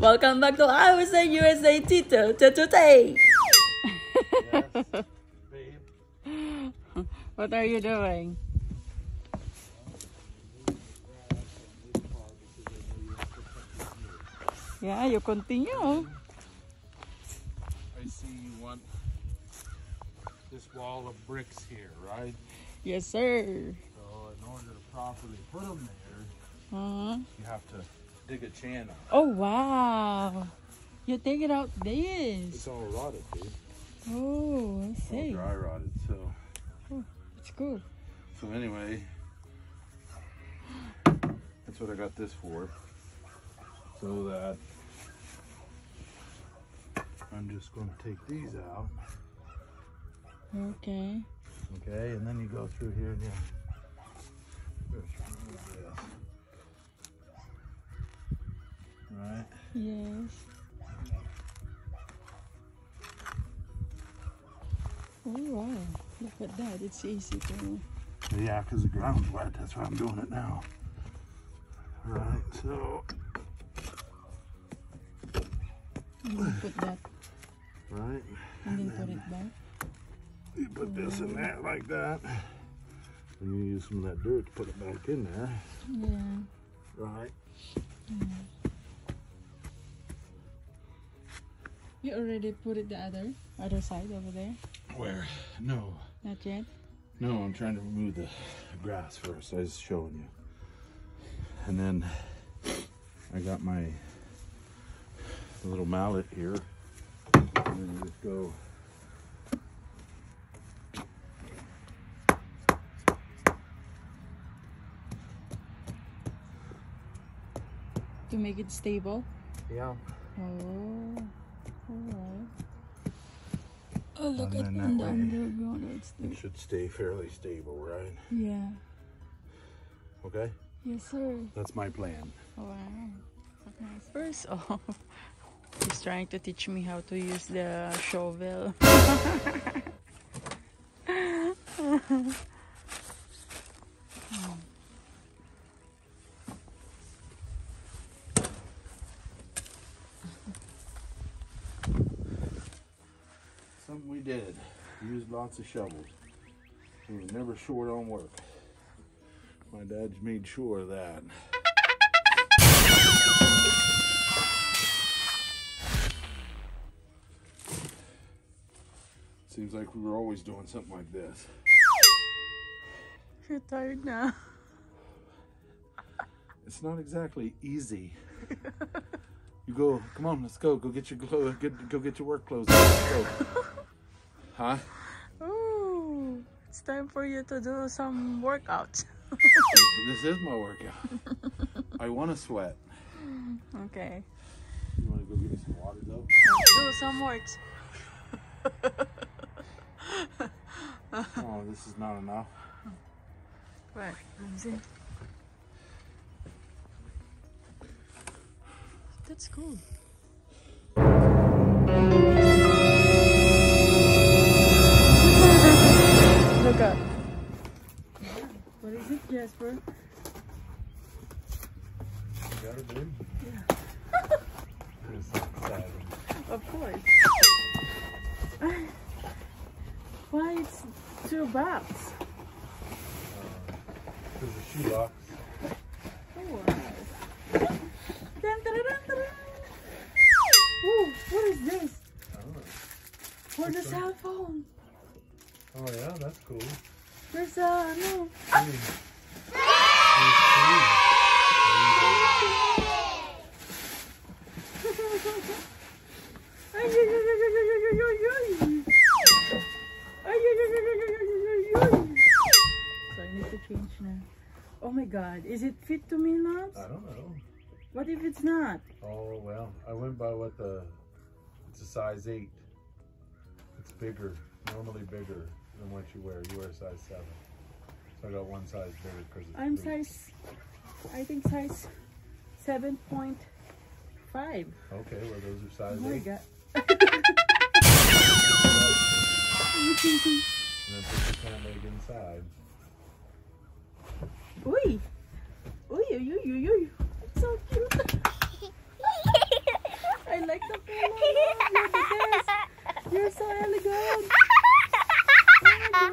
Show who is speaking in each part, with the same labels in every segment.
Speaker 1: Welcome back to USA USA Tito today.
Speaker 2: Yes, babe.
Speaker 1: What are you doing? Yeah, you continue.
Speaker 2: I see you want this wall of bricks here, right?
Speaker 1: Yes, sir.
Speaker 2: So in order to properly put them there, you have to dig a channel.
Speaker 1: Oh, wow. You take it out this.
Speaker 2: It's all rotted, dude.
Speaker 1: Oh, I
Speaker 2: All
Speaker 1: see.
Speaker 2: dry rotted, so.
Speaker 1: Oh, it's cool.
Speaker 2: So anyway, that's what I got this for. So that I'm just going to take these out.
Speaker 1: Okay.
Speaker 2: Okay, and then you go through here and right?
Speaker 1: Yes. Oh, wow. Look at that. It's easy to...
Speaker 2: Yeah, because the ground's wet. That's why I'm doing it now. Right, so...
Speaker 1: You can put that
Speaker 2: Right.
Speaker 1: and then put it back.
Speaker 2: You put this in there like that. And you use some of that dirt to put it back in there.
Speaker 1: Yeah.
Speaker 2: Right.
Speaker 1: Yeah. You already put it the other side over there?
Speaker 2: Where? No.
Speaker 1: Not yet?
Speaker 2: No, I'm trying to remove the grass first. I was showing you. And then I got my little mallet here. And then you just go.
Speaker 1: To make it stable?
Speaker 2: Yeah.
Speaker 1: Oh, alright. Oh, look
Speaker 2: And
Speaker 1: at
Speaker 2: then
Speaker 1: the
Speaker 2: that way
Speaker 1: underground.
Speaker 2: It should stay fairly stable, right?
Speaker 1: Yeah.
Speaker 2: Okay?
Speaker 1: Yes, sir.
Speaker 2: That's my plan.
Speaker 1: Wow. Okay. First off, he's trying to teach me how to use the shovel.
Speaker 2: Something we did. We used lots of shovels. We were never short on work. My dad's made sure of that. Seems like we were always doing something like this.
Speaker 1: You're tired now.
Speaker 2: It's not exactly easy. You go, come on, let's go. Go get your clothes. Go get your work clothes. Let's go. Huh?
Speaker 1: Ooh, it's time for you to do some workouts.
Speaker 2: This is my workout. I want to sweat.
Speaker 1: Okay.
Speaker 2: You want to go get me some water though?
Speaker 1: Do some works.
Speaker 2: Oh, this is not enough.
Speaker 1: Right. That's cool. Look up. What is it, Jasper?
Speaker 2: You got it, dude?
Speaker 1: Yeah.
Speaker 2: It's exciting.
Speaker 1: Of course. Why it's $2?
Speaker 2: There's a shoebox.
Speaker 1: Oh, wow. Dun, dun, dun, dun, dun. Ooh, what is this?
Speaker 2: Oh.
Speaker 1: For the cell phone.
Speaker 2: Oh yeah, that's cool.
Speaker 1: There's a no. So I need to change now. Oh my God, is it fit to me now?
Speaker 2: I don't know.
Speaker 1: What if it's not?
Speaker 2: Oh well, I went by what it's a size 8. It's bigger, normally bigger than what you wear. You wear a size 7. So I got one size bigger because it's
Speaker 1: I'm
Speaker 2: big.
Speaker 1: size, I think size 7.5.
Speaker 2: Okay, well those are size
Speaker 1: Oh my
Speaker 2: 8.
Speaker 1: God.
Speaker 2: And then put your pant leg inside.
Speaker 1: Uy! Uy, uy, uy, uy, uy. It's so cute. You're so elegant. Oh my God.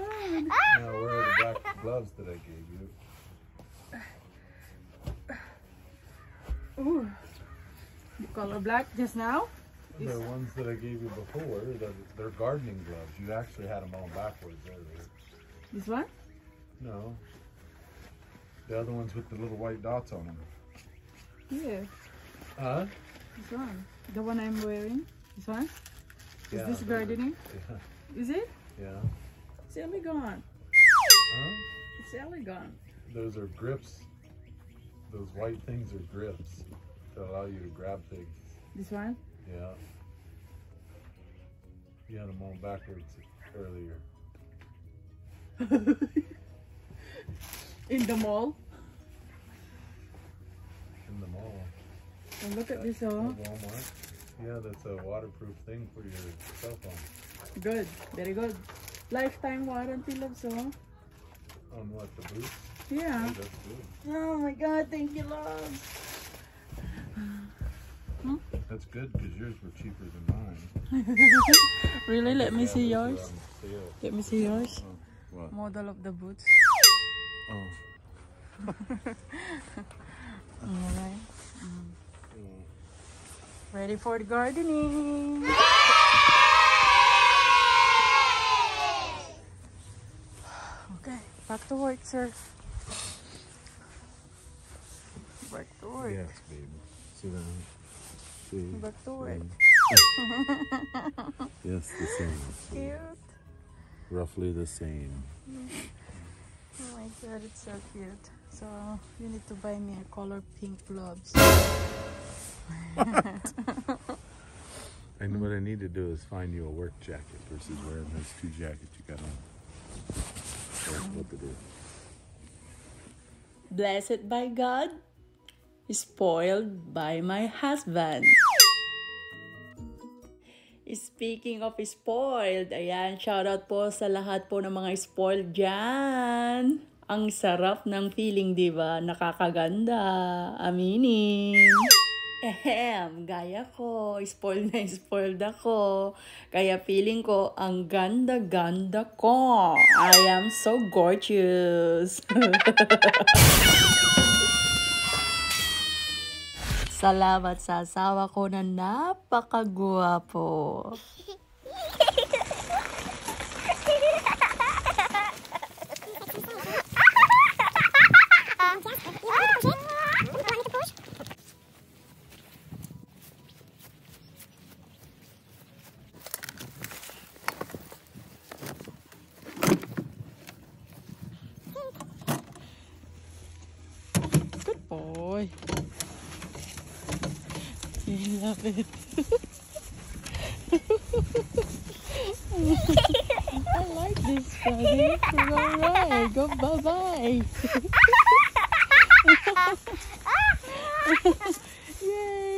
Speaker 2: Now where are the black gloves that I gave you?
Speaker 1: Ooh. The color black just now?
Speaker 2: The ones that I gave you before, they're gardening gloves. You actually had them all backwards earlier.
Speaker 1: This one?
Speaker 2: No. The other ones with the little white dots on them.
Speaker 1: Yeah.
Speaker 2: Huh?
Speaker 1: This one. The one I'm wearing. This one? Is
Speaker 2: Yeah,
Speaker 1: this gardening?
Speaker 2: Yeah.
Speaker 1: Is it?
Speaker 2: Yeah.
Speaker 1: It's elegant.
Speaker 2: Huh?
Speaker 1: It's elegant.
Speaker 2: Those are grips. Those white things are grips to allow you to grab things.
Speaker 1: This one?
Speaker 2: Yeah. You had them all backwards earlier.
Speaker 1: In the mall?
Speaker 2: In the mall.
Speaker 1: And look at this,
Speaker 2: At
Speaker 1: oh.
Speaker 2: Walmart. Yeah, that's a waterproof thing for your cell phone.
Speaker 1: Good. Very good. Lifetime warranty, loves, oh.
Speaker 2: On what, the boots?
Speaker 1: Yeah.
Speaker 2: Oh, that's good.
Speaker 1: Oh my God, thank you, love.
Speaker 2: That's good because yours were cheaper than mine.
Speaker 1: Really? Let me see
Speaker 2: Yeah,
Speaker 1: yours.
Speaker 2: those were on sale.
Speaker 1: Let me see yours.
Speaker 2: Oh, what?
Speaker 1: Model of the boots.
Speaker 2: Oh.
Speaker 1: Alright. Ready for the gardening. Okay, back to work, sir. Back to work.
Speaker 2: Yes, baby. Sit down. See.
Speaker 1: Back to work.
Speaker 2: Yes, the same.
Speaker 1: Cute.
Speaker 2: Roughly the same.
Speaker 1: Oh my God, it's so cute. So you need to buy me a color pink gloves.
Speaker 2: And what I need to do is find you a work jacket versus wearing those two jackets you got on. That's what to do.
Speaker 1: Blessed by God, spoiled by my husband. Speaking of spoiled, ayan, shoutout po sa lahat po ng mga spoiled dyan. Ang sarap ng feeling, diba? Nakakaganda. Aminin. Gaya ko. Spoiled na spoiled ako. Kaya feeling ko, ang ganda-ganda ko. I am so gorgeous. Salamat sa asawa ko na napakagwapo. Good boy. I love it. I like this, buddy. Alright, go bye-bye. Yay!